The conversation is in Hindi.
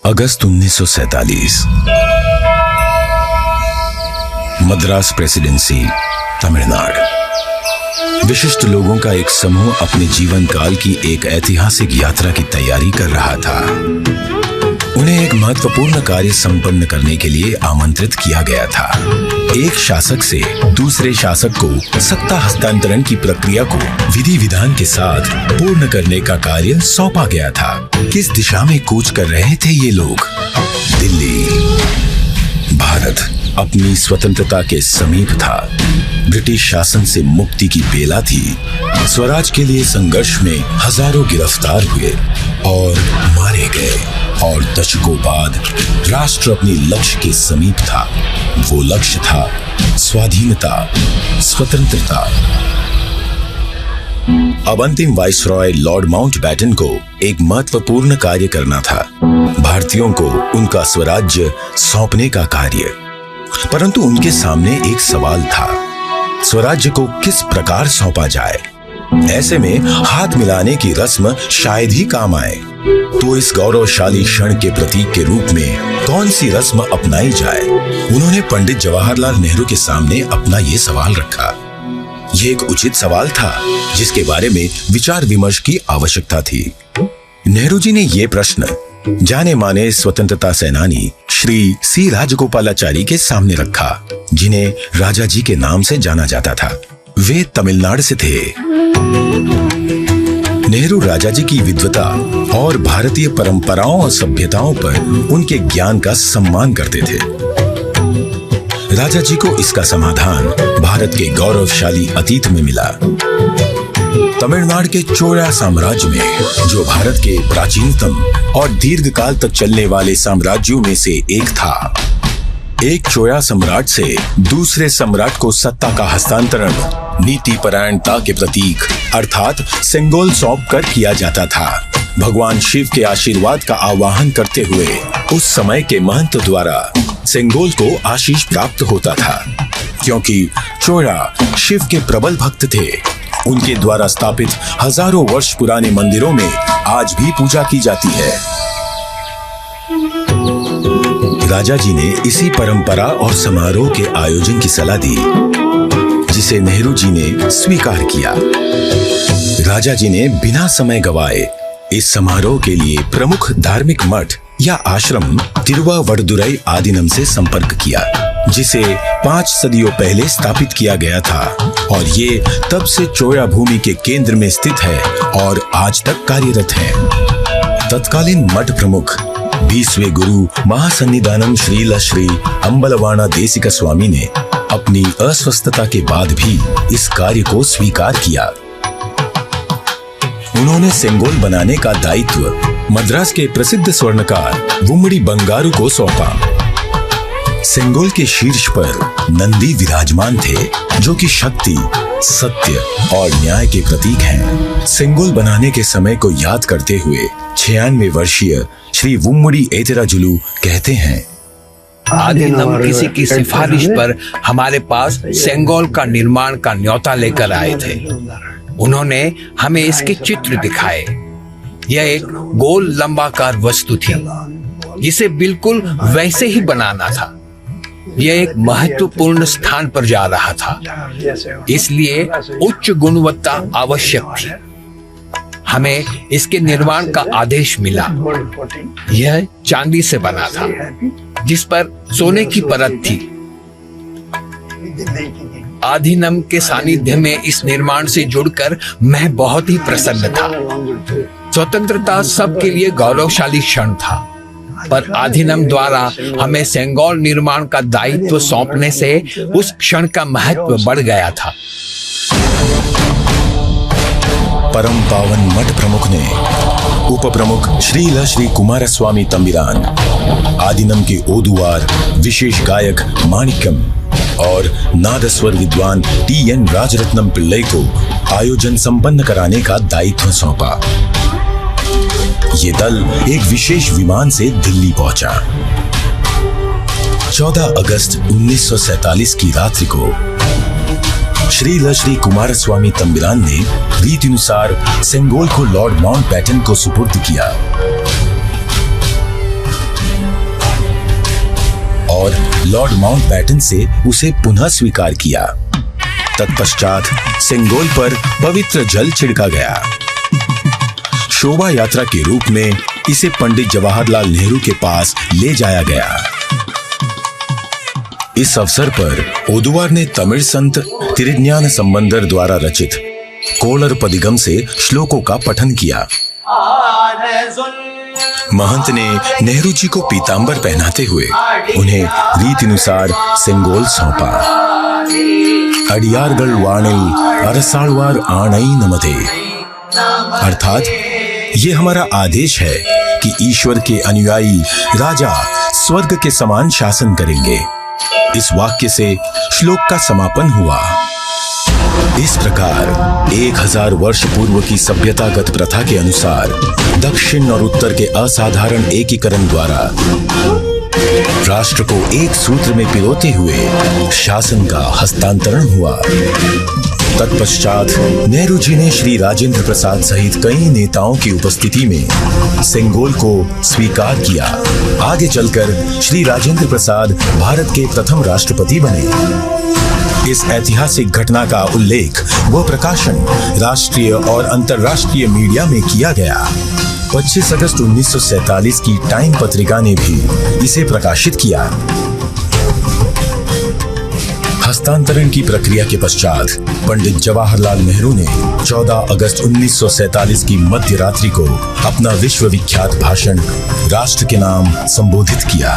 अगस्त 1947। मद्रास प्रेसिडेंसी, तमिलनाडु। विशिष्ट लोगों का एक समूह अपने जीवन काल की एक ऐतिहासिक यात्रा की तैयारी कर रहा था। उन्हें एक महत्वपूर्ण कार्य संपन्न करने के लिए आमंत्रित किया गया था। एक शासक से दूसरे शासक को सत्ता हस्तांतरण की प्रक्रिया को विधि विधान के साथ पूर्ण करने का कार्य सौंपा गया था। किस दिशा में कूच कर रहे थे ये लोग? दिल्ली। भारत अपनी स्वतंत्रता के समीप था। ब्रिटिश शासन से मुक्ति की बेला थी। स्वराज के लिए संघर्ष में हजारों गिरफ्तार हुए और मारे गए, और दशकों बाद राष्ट्र अपने लक्ष्य के समीप था। वो लक्ष्य था स्वाधीनता, स्वतंत्रता। अब अंतिम वाइसरॉय लॉर्ड माउंटबेटन को एक महत्वपूर्ण कार्य करना था, भारतीयों को उनका स्वराज्य सौंपने का कार्य। परंतु उनके सामने एक सवाल था, स्वराज्य को किस प्रकार सौंपा जाए? ऐसे में हाथ मिलाने की रस्म शायद ही काम आए। तो इस गौरवशाली क्षण के प्रतीक के रूप में कौन सी रस्म अपनाई जाए? उन्होंने पंडित जवाहरलाल नेहरू के सामने अपना ये सवाल रखा। ये एक उचित सवाल था जिसके बारे में विचार विमर्श की आवश्यकता थी। नेहरू जी ने ये प्रश्न जाने माने स्वतंत्रता सेनानी श्री सी राजगोपालाचारी के सामने रखा, जिन्हें राजा जी के नाम से जाना जाता था। वे तमिलनाडु से थे। नेहरू राजा जी की विद्वता और भारतीय परंपराओं और सभ्यताओं पर उनके ज्ञान का सम्मान करते थे। राजा जी को इसका समाधान भारत के गौरवशाली अतीत में मिला। तमिलनाडु के चोला साम्राज्य में, जो भारत के प्राचीनतम और दीर्घकाल तक चलने वाले साम्राज्यों में से एक था, एक चोया सम्राट से दूसरे सम्राट को सत्ता का हस्तांतरण नीति परायणता के प्रतीक अर्थात सेंगोल सौंप कर किया जाता था। भगवान शिव के आशीर्वाद का आवाहन करते हुए उस समय के महंत द्वारा सेंगोल को आशीष प्राप्त होता था। क्योंकि चोया शिव के प्रबल भक्त थे, उनके द्वारा स्थापित हजारों वर्ष पुराने मंदिरों में आज भी पूजा की जाती है। राजा जी ने इसी परंपरा और समारोह के आयोजन की सलाह दी, जिसे नेहरू जी ने स्वीकार किया। राजा जी ने बिना समय गवाए इस समारोह के लिए प्रमुख धार्मिक मठ या आश्रम तिरुवावड़दुराई आदीनम से संपर्क किया, जिसे 5 सदियों पहले स्थापित किया गया था, और ये तब से चोया भूमि के केंद्र में स्थित है और आज तक कार्यरत है। तत्कालीन मठ प्रमुख 20वें गुरु महासन्निधानम श्रील श्री अंबलवाना देशिका स्वामी ने अपनी अस्वस्थता के बाद भी इस कार्य को स्वीकार किया। उन्होंने सेंगोल बनाने का दायित्व मद्रास के प्रसिद्ध स्वर्णकार वुम्मड़ी बंगारू को सौंपा। सेंगोल के शीर्ष पर नंदी विराजमान थे, जो कि शक्ति, सत्य और न्याय के प्रतीक हैं। सेंगोल बनाने के समय को याद करते हुए 96 वर्षीय श्री वुम्मड़ी एतिराजुलु कहते हैं, आदिनम किसी की सिफारिश पर हमारे पास सेंगोल का निर्माण का न्योता लेकर आए थे। उन्होंने हमें इसके चित्र दिखाए। यह एक गोल लंबाकार वस्तु थी, जिसे बिल्कुल वैसे ही बनाना था। यह एक महत्वपूर्ण स्थान पर जा रहा था, इसलिए उच्च गुणवत्ता आवश्यक थी। हमें इसके निर्माण का आदेश मिला। यह चांदी से बना था, जिस पर सोने की परत थी। आधीनम के सानिध्य में इस निर्माण से जुड़कर मैं बहुत ही प्रसन्न था। स्वतंत्रता सबके लिए गौरवशाली क्षण था, पर आधीनम द्वारा हमें सेंगोल निर्माण का दायित्व सौंपने से उस क्षण का महत्व बढ़ गया था। परम पावन मठ प्रमुख ने उप प्रमुख श्रील श्री कुमारस्वामी तंबिरान, आदिनम के ओदुवार विशेष गायक माणिक्यम और नादस्वर विद्वान TN राजरत्नम पिल्लई को आयोजन संपन्न कराने का दायित्व सौंपा। ये दल एक विशेष विमान से दिल्ली पहुंचा। 14 अगस्त 1947 की रात्रि को श्रील श्री कुमारस्वामी तंबिरान ने रीतिनुसार सेंगोल को लॉर्ड माउंटबेटन को सुपुर्द किया। और लॉर्ड माउंटबैटन से उसे पुनः स्वीकार किया। तत्पश्चात सेंगोल पर पवित्र जल छिड़का गया। शोभा यात्रा के रूप में इसे पंडित जवाहरलाल नेहरू के पास ले जाया गया। इस अवसर पर ओदुवार ने तमिल संत तिरुज्ञान संबंदर द्वारा रचित कोलर पदिगम से श्लोकों का पठन किया। महंत ने नेहरू जी को पीतांबर पहनाते हुए उन्हें रीतिनुसार सेंगोल सौंपा। अडियारगल वाणिल अरसालवार आणई नमते, अर्थात ये हमारा आदेश है कि ईश्वर के अनुयायी राजा स्वर्ग के समान शासन करेंगे। इस वाक्य से श्लोक का समापन हुआ। इस प्रकार 1000 वर्ष पूर्व की सभ्यतागत प्रथा के अनुसार दक्षिण और उत्तर के असाधारण एकीकरण द्वारा राष्ट्र को एक सूत्र में पिरोते हुए शासन का हस्तांतरण हुआ। तत्पश्चात नेहरू जी ने श्री राजेंद्र प्रसाद सहित कई नेताओं की उपस्थिति में सेंगोल को स्वीकार किया। आगे चलकर श्री राजेंद्र प्रसाद भारत के प्रथम राष्ट्रपति बने। इस ऐतिहासिक घटना का उल्लेख व प्रकाशन राष्ट्रीय और अंतर्राष्ट्रीय मीडिया में किया गया। 25 अगस्त 1947 की टाइम पत्रिका ने भी इसे प्रकाशित किया। हस्तांतरण की प्रक्रिया के पश्चात पंडित जवाहरलाल नेहरू ने 14 अगस्त 1947 की मध्य रात्रि को अपना विश्व विख्यात भाषण राष्ट्र के नाम संबोधित किया।